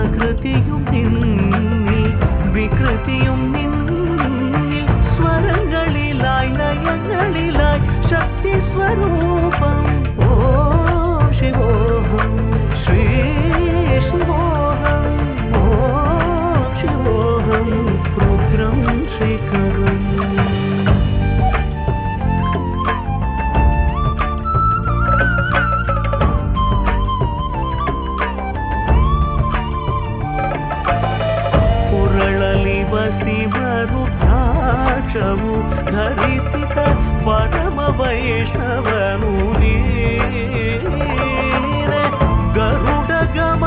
പ്രകൃതിയും നിന്നിൽ വികൃതിയും നിന്നിൽ സ്വരങ്ങളിലായി ലയങ്ങളിലായി ശക്തി സ്വരൂപം ഓം ശിവോഹം ശ്രീ ശിവോഹം ഓം ശിവോഹം രുദ്രം ശ്രീകരം ಶಿವರುದ್ರಾಕ್ಷವು ಧರಿಸಿದ ಪರಮ ವೈಷ್ಣವನು ನೀನೆ ಗರುಡ ಗಮ